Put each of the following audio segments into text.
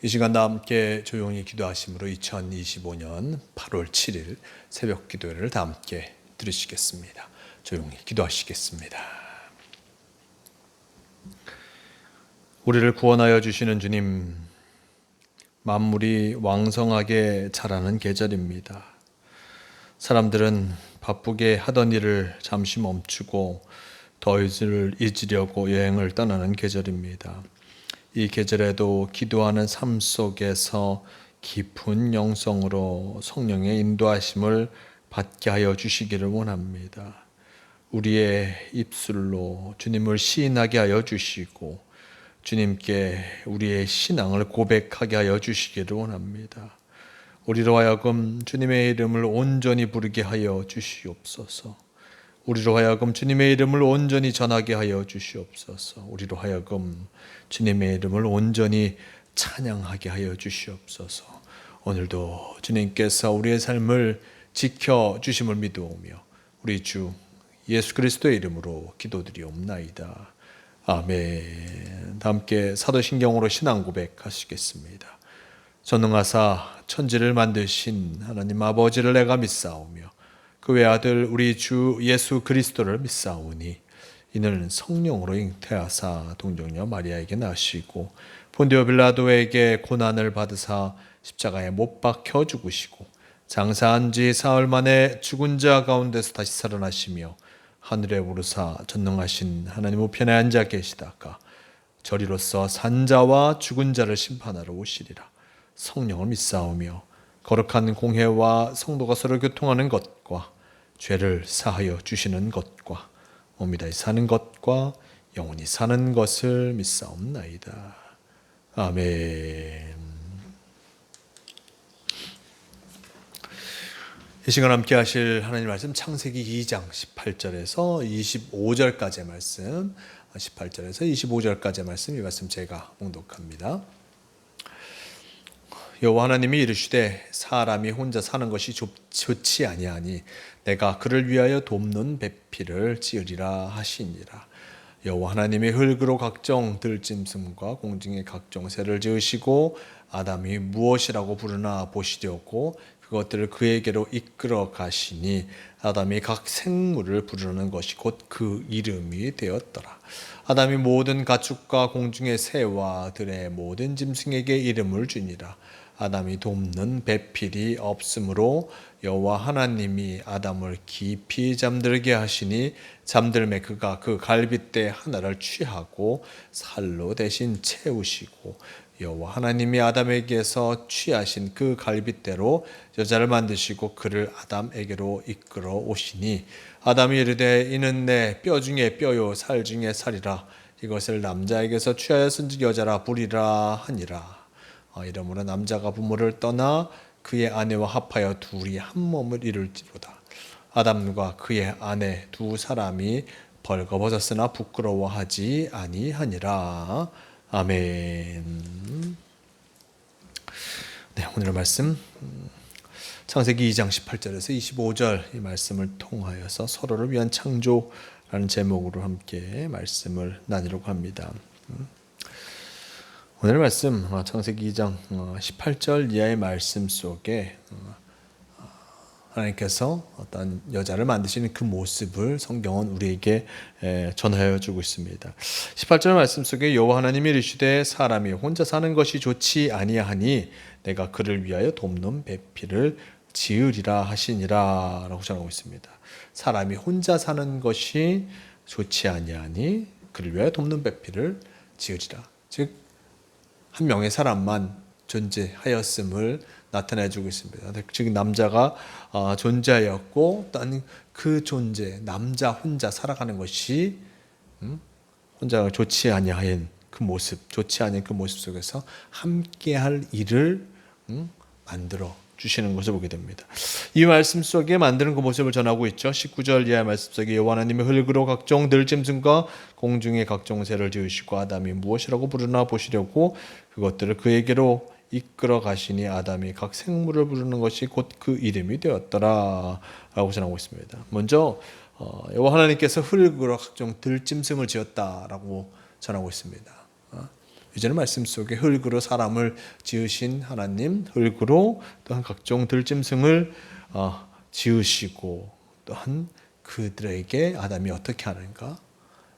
이 시간 다 함께 조용히 기도하심으로 2025년 8월 7일 새벽 기도회를 다 함께 들으시겠습니다. 조용히 기도하시겠습니다. 우리를 구원하여 주시는 주님, 만물이 왕성하게 자라는 계절입니다. 사람들은 바쁘게 하던 일을 잠시 멈추고 더위를 잊으려고 여행을 떠나는 계절입니다. 이 계절에도 기도하는 삶 속에서 깊은 영성으로 성령의 인도하심을 받게 하여 주시기를 원합니다. 우리의 입술로 주님을 시인하게 하여 주시고 주님께 우리의 신앙을 고백하게 하여 주시기를 원합니다. 우리로 하여금 주님의 이름을 온전히 부르게 하여 주시옵소서. 우리로 하여금 주님의 이름을 온전히 전하게 하여 주시옵소서. 우리로 하여금 주님의 이름을 온전히 찬양하게 하여 주시옵소서. 오늘도 주님께서 우리의 삶을 지켜주심을 믿어오며 우리 주 예수 그리스도의 이름으로 기도드리옵나이다. 아멘. 함께 사도신경으로 신앙 고백하시겠습니다. 전능하사 천지를 만드신 하나님 아버지를 내가 믿사오며 그 외아들 우리 주 예수 그리스도를 믿사오니 이는 성령으로 잉태하사 동정녀 마리아에게 나시고 본디오 빌라도에게 고난을 받으사 십자가에 못 박혀 죽으시고 장사한 지 사흘 만에 죽은 자 가운데서 다시 살아나시며 하늘에 오르사 전능하신 하나님 우편에 앉아 계시다가 저리로서 산자와 죽은 자를 심판하러 오시리라. 성령을 믿사오며 거룩한 공회와 성도가 서로 교통하는 것과 죄를 사하여 주시는 것과 몸이 다시 사는 것과 영원히 사는 것을 믿사옵나이다. 아멘. 이 시간 함께 하실 하나님 말씀 창세기 2장 18절에서 25절까지의 말씀, 18절에서 25절까지의 말씀, 이 말씀 제가 봉독합니다. 여호와 하나님이 이르시되 사람이 혼자 사는 것이 좋지 아니하니 내가 그를 위하여 돕는 배필을 지으리라 하시니라. 여호와 하나님이 흙으로 각종 들짐승과 공중의 각종 새를 지으시고 아담이 무엇이라고 부르나 보시려고 그것들을 그에게로 이끌어 가시니 아담이 각 생물을 부르는 것이 곧 그 이름이 되었더라. 아담이 모든 가축과 공중의 새와 들의 모든 짐승에게 이름을 주니라. 아담이 돕는 배필이 없으므로 여호와 하나님이 아담을 깊이 잠들게 하시니 잠들매 그가 그 갈빗대 하나를 취하고 살로 대신 채우시고 여호와 하나님이 아담에게서 취하신 그 갈빗대로 여자를 만드시고 그를 아담에게로 이끌어 오시니 아담이 이르되 이는 내 뼈 중에 뼈요 살 중에 살이라. 이것을 남자에게서 취하였은즉 여자라 부리라 하니라. 이러므로 남자가 부모를 떠나 그의 아내와 합하여 둘이 한 몸을 이룰지로다. 아담과 그의 아내 두 사람이 벌거벗었으나 부끄러워하지 아니하니라. 아멘. 네, 오늘의 말씀 창세기 2장 18절에서 25절 이 말씀을 통하여서 서로를 위한 창조라는 제목으로 함께 말씀을 나누려고 합니다. 오늘 말씀 창세기 2장 18절 이하의 말씀 속에 하나님께서 어떤 여자를 만드시는 그 모습을 성경은 우리에게 전하여 주고 있습니다. 18절 말씀 속에 여호와 하나님이 이르시되 사람이 혼자 사는 것이 좋지 아니하니 내가 그를 위하여 돕는 배필을 지으리라 하시니라 라고 전하고 있습니다. 사람이 혼자 사는 것이 좋지 아니하니 그를 위하여 돕는 배필을 지으리라. 즉 한 명의 사람만 존재하였음을 나타내주고 있습니다. 즉 남자가 존재하였고 또한 그 존재 남자 혼자 살아가는 것이 혼자 좋지 아니하인 그 모습, 좋지 않은 그 모습 속에서 함께할 일을 만들어 주시는 것을 보게 됩니다. 이 말씀 속에 만드는 그 모습을 전하고 있죠. 19절 이하의 말씀 속에 여호와 하나님이 흙으로 각종 들짐승과 공중의 각종 새를 지으시고 아담이 무엇이라고 부르나 보시려고 그것들을 그에게로 이끌어 가시니 아담이 각 생물을 부르는 것이 곧 그 이름이 되었더라 라고 전하고 있습니다. 먼저 여호와 하나님께서 흙으로 각종 들짐승을 지었다라고 전하고 있습니다. 유전의 말씀 속에 흙으로 사람을 지으신 하나님, 흙으로 또한 각종 들짐승을 지으시고 또한 그들에게 아담이 어떻게 하는가?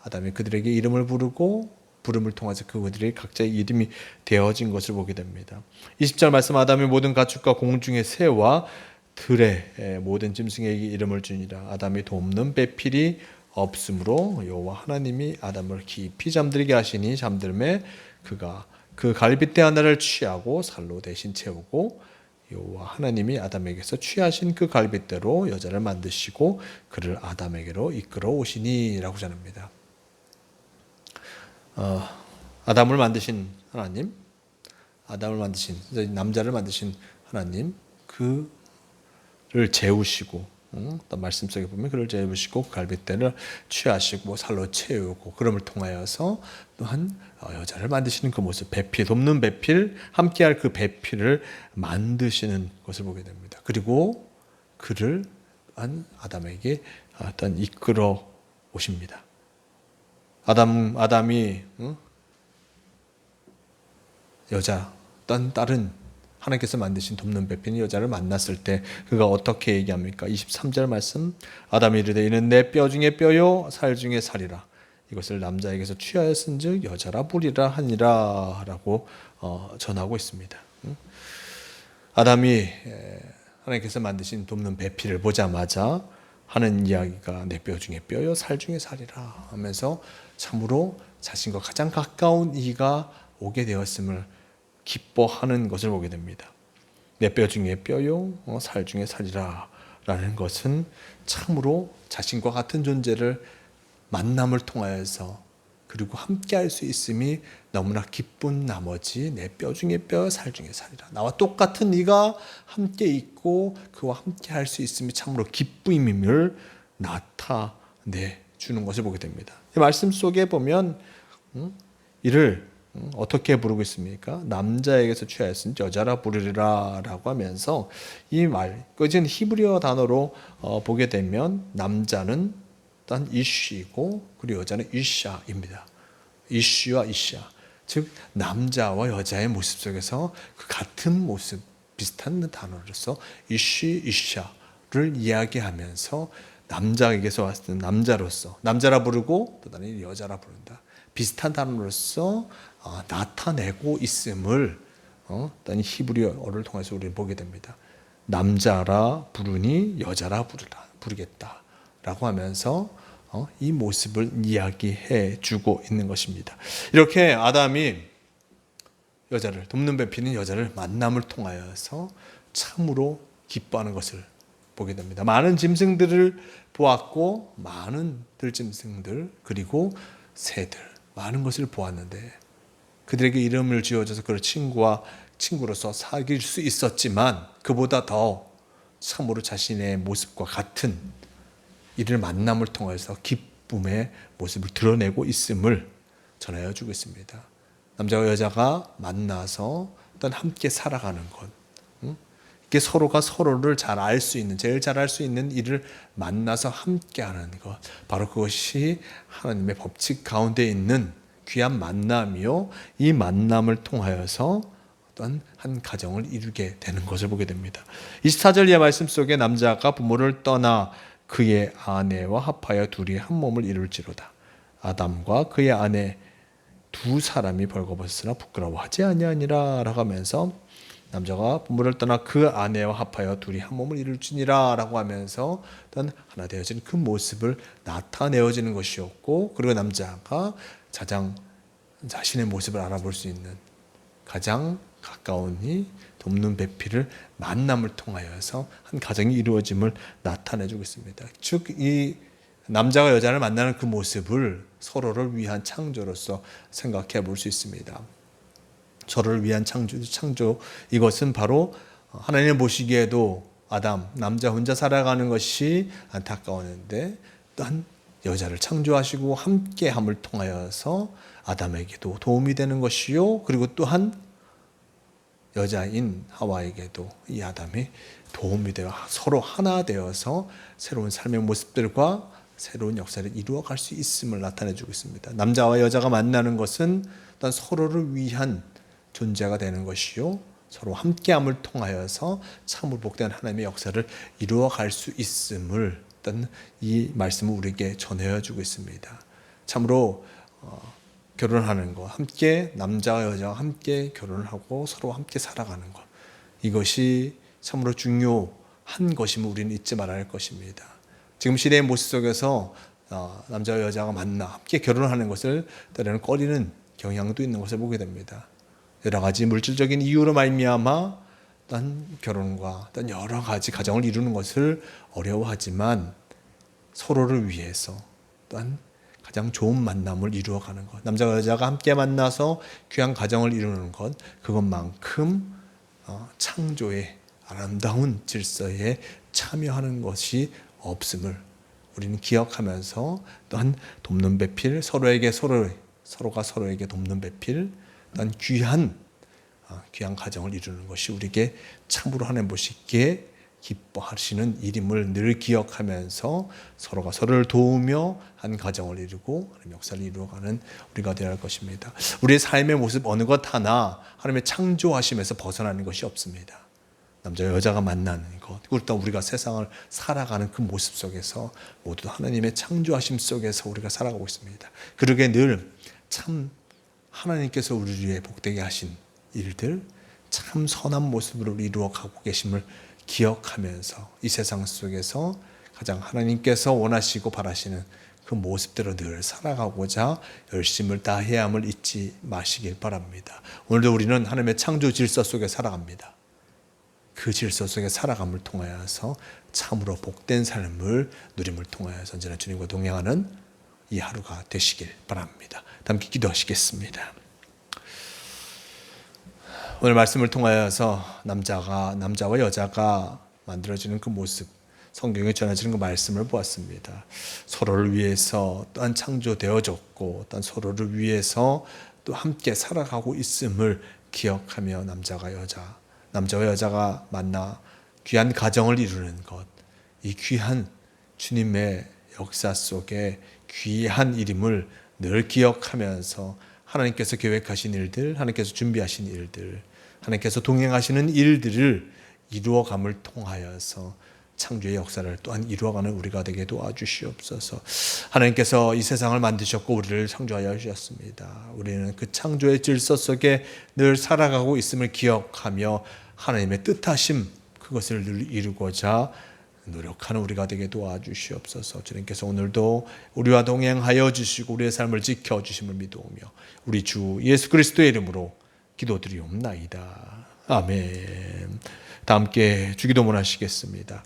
아담이 그들에게 이름을 부르고 부름을 통해서 그들의 각자의 이름이 되어진 것을 보게 됩니다. 20절 말씀 아담이 모든 가축과 공중의 새와 들의 모든 짐승에게 이름을 주니라. 아담이 돕는 배필이 없으므로 여호와 하나님이 아담을 깊이 잠들게 하시니 잠들매 그가 그 갈빗대 하나를 취하고 살로 대신 채우고 여호와 하나님이 아담에게서 취하신 그 갈빗대로 여자를 만드시고 그를 아담에게로 이끌어 오시니라고 전합니다. 아담을 만드신 하나님, 아담을 만드신 남자를 만드신 하나님, 그를 재우시고 또 말씀 속에 보면 그를 재우시고 갈빗대를 취하시고 살로 채우고 그럼을 통하여서 또한 여자를 만드시는 그 모습, 배필 돕는 배필, 함께할 그 배필을 만드시는 것을 보게 됩니다. 그리고 그를 아담에게 어떤 이끌어 오십니다. 아담이 여자, 다른 하나님께서 만드신 돕는 배필인 여자를 만났을 때 그가 어떻게 얘기합니까? 23절 말씀 아담이 이르되 이는 내 뼈 중에 뼈요 살 중에 살이라 이것을 남자에게서 취하였은즉 여자라 부리라 하니라 라고 전하고 있습니다. 아담이 하나님께서 만드신 돕는 배필을 보자마자 하는 이야기가 내 뼈 중에 뼈요 살 중에 살이라 하면서 참으로 자신과 가장 가까운 이가 오게 되었음을 기뻐하는 것을 보게 됩니다. 내 뼈 중에 뼈요 살 중에 살이라 라는 것은 참으로 자신과 같은 존재를 만남을 통하여서 그리고 함께할 수 있음이 너무나 기쁜 나머지 내 뼈 중에 뼈 살 중에 살이라 나와 똑같은 이가 함께 있고 그와 함께할 수 있음이 참으로 기쁨임을 나타내 주는 것을 보게 됩니다. 이 말씀 속에 보면 이를 어떻게 부르고 있습니까? 남자에게서 취하였으니 여자라 부르리라 라고 하면서 이 말, 그것은 히브리어 단어로 보게 되면 남자는 일단 이쉬이고 그리고 여자는 이샤입니다. 이쉬와 이샤, 즉 남자와 여자의 모습 속에서 그 같은 모습, 비슷한 단어로서 이쉬, 이샤를 이야기하면서 남자에게서 왔을 남자로서 남자라 부르고 또 다른 여자라 부른다. 비슷한 단어로서 나타내고 있음을 히브리어를 통해서 우리는 보게 됩니다. 남자라 부르니 여자라 부르겠다라고 하면서 이 모습을 이야기해 주고 있는 것입니다. 이렇게 아담이 여자를 돕는 배필인 여자를 만남을 통하여서 참으로 기뻐하는 것을 보게 됩니다. 많은 짐승들을 보았고 많은 들짐승들 그리고 새들 많은 것을 보았는데 그들에게 이름을 지어줘서 그를 친구로서 사귈 수 있었지만 그보다 더 참으로 자신의 모습과 같은 이를 만남을 통해서 기쁨의 모습을 드러내고 있음을 전하여 주고 있습니다. 남자와 여자가 만나서 일단 함께 살아가는 것, 이게 서로가 서로를 잘 알 수 있는, 제일 잘 알 수 있는 일을 만나서 함께하는 것, 바로 그것이 하나님의 법칙 가운데 있는 귀한 만남이요, 이 만남을 통하여서 어떤 한 가정을 이루게 되는 것을 보게 됩니다. 24절 이하 말씀 속에 남자가 부모를 떠나 그의 아내와 합하여 둘이 한 몸을 이룰지로다. 아담과 그의 아내 두 사람이 벌거벗으나 부끄러워하지 아니하니라 라고 하면서 남자가 부모를 떠나 그 아내와 합하여 둘이 한 몸을 이룰지니라 라고 하면서 어떤 하나 되어진 그 모습을 나타내어지는 것이었고, 그리고 남자가 가장 자신의 모습을 알아볼 수 있는 가장 가까운 이 돕는 배필을 만남을 통하여서 한 가정이 이루어짐을 나타내주고 있습니다. 즉 이 남자가 여자를 만나는 그 모습을 서로를 위한 창조로서 생각해 볼 수 있습니다. 서로를 위한 창조, 이것은 바로 하나님 보시기에도 아담, 남자 혼자 살아가는 것이 안타까웠는데 또한 여자를 창조하시고 함께함을 통하여서 아담에게도 도움이 되는 것이요, 그리고 또한 여자인 하와에게도 이 아담이 도움이 되어 서로 하나 되어서 새로운 삶의 모습들과 새로운 역사를 이루어갈 수 있음을 나타내주고 있습니다. 남자와 여자가 만나는 것은 일단 서로를 위한 존재가 되는 것이요, 서로 함께함을 통하여서 참으로 복된 하나님의 역사를 이루어갈 수 있음을 일단 이 말씀을 우리에게 전해주고 있습니다. 참으로 결혼하는 것, 함께 남자와 여자가 함께 결혼을 하고 서로 함께 살아가는 것, 이것이 참으로 중요한 것임을 우리는 잊지 말아야 할 것입니다. 지금 시대의 모습 속에서 남자와 여자가 만나 함께 결혼하는 것을 때로는 꺼리는 경향도 있는 것을 보게 됩니다. 여러 가지 물질적인 이유로 말미암아 단 결혼과 단 여러 가지 가정을 이루는 것을 어려워하지만 서로를 위해서 단 가장 좋은 만남을 이루어가는 것, 남자와 여자가 함께 만나서 귀한 가정을 이루는 것, 그것만큼 창조의 아름다운 질서에 참여하는 것이 없음을 우리는 기억하면서 또한 돕는 배필, 서로가 서로에게 돕는 배필, 또한 귀한 가정을 이루는 것이 우리에게 참으로 하나님 보시기에 기뻐하시는 일임을 늘 기억하면서 서로가 서로를 도우며 한 가정을 이루고 하나님의 역사를 이루어가는 우리가 되어야 할 것입니다. 우리의 삶의 모습 어느 것 하나 하나님의 창조하심에서 벗어나는 것이 없습니다. 남자와 여자가 만나는 것, 그리고 또 우리가 세상을 살아가는 그 모습 속에서 모두 하나님의 창조하심 속에서 우리가 살아가고 있습니다. 그러게 늘 참 하나님께서 우리를 위해 복되게 하신 일들, 참 선한 모습으로 이루어가고 계심을 기억하면서 이 세상 속에서 가장 하나님께서 원하시고 바라시는 그 모습대로 늘 살아가고자 열심을 다해야 함을 잊지 마시길 바랍니다. 오늘도 우리는 하나님의 창조 질서 속에 살아갑니다. 그 질서 속에 살아감을 통하여서 참으로 복된 삶을 누림을 통하여서 언제나 주님과 동행하는 이 하루가 되시길 바랍니다. 함께 기도하시겠습니다. 오늘 말씀을 통하여서 남자와 여자가 만들어지는 그 모습, 성경에 전해지는 그 말씀을 보았습니다. 서로를 위해서 또한 창조되어졌고 또한 서로를 위해서 또 함께 살아가고 있음을 기억하며 남자와 여자가 만나 귀한 가정을 이루는 것, 이 귀한 주님의 역사 속에 귀한 일임을 늘 기억하면서 하나님께서 계획하신 일들, 하나님께서 준비하신 일들, 하나님께서 동행하시는 일들을 이루어감을 통하여서 창조의 역사를 또한 이루어가는 우리가 되게 도와주시옵소서. 하나님께서 이 세상을 만드셨고 우리를 창조하여 주셨습니다. 우리는 그 창조의 질서 속에 늘 살아가고 있음을 기억하며 하나님의 뜻하심, 그것을 늘 이루고자 노력하는 우리가 되게 도와주시옵소서. 주님께서 오늘도 우리와 동행하여 주시고 우리의 삶을 지켜주심을 믿으며 우리 주 예수 그리스도의 이름으로 기도드리옵나이다. 아멘. 다 함께 주기도문 하시겠습니다.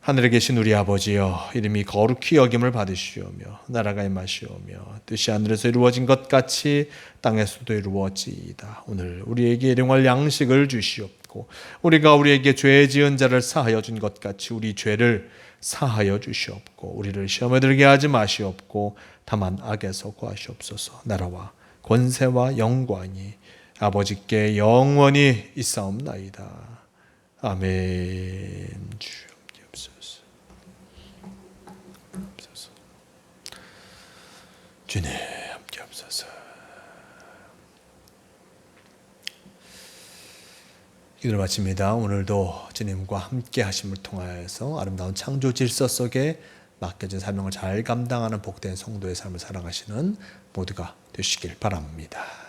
하늘에 계신 우리 아버지여, 이름이 거룩히 여김을 받으시오며 나라가 임하시오며 뜻이 하늘에서 이루어진 것 같이 땅에서도 이루어지이다. 오늘 우리에게 일용할 양식을 주시옵고 우리가 우리에게 죄 지은 자를 사하여 준 것 같이 우리 죄를 사하여 주시옵고 우리를 시험에 들게 하지 마시옵고 다만 악에서 구하시옵소서. 나라와 권세와 영광이 아버지께 영원히 있사옵나이다. 아멘. 주 함께 없소서. 주님 함께 없소서. 기도를 마칩니다. 오늘도 주님과 함께 하심을 통하여서 아름다운 창조 질서 속에 맡겨진 사명을 잘 감당하는 복된 성도의 삶을 살아가시는 모두가 되시길 바랍니다.